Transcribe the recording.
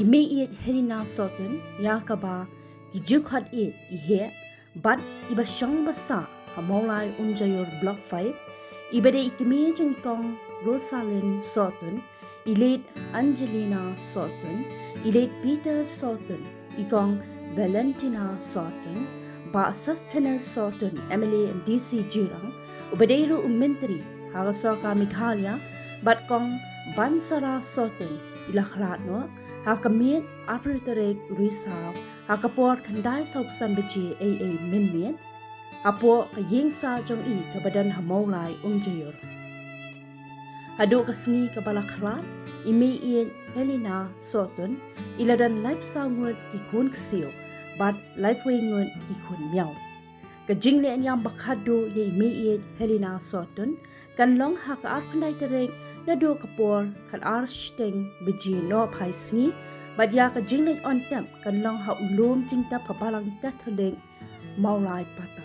Meiieid Helena Sohtun yakaba gijukat it ihe but iba siyang basa hamolay unjayor block 5 ibade Kmie jengkong Rosalind Sohtun ilit Angelina Sohtun ilit Peter Sohtun ikong Valentina Sohtun ba Sustenance Sohtun MLA DC Jirang ubadeiru menteri hagasoka Meghalaya bat kong Bansara Sohtun ila Khlad no Kmie operatorek risaw kapor kandai sauksan beji AA minmin apo kayengsa jong I kabadan hamolay unjayor hadu kasni kabala Khlad Meiieid Helena Sohtun iladan life sangut kikun ksiyo bat life wengut kikun miaw kajingle anyam bakhado ye Meiieid Helena Sohtun kanlong hakaat kandai terek nado kapor kan arsteng beji no phaisni badya ka jingling on temp kanlong ha ulum jingtap kabalang kathaleng maulai pata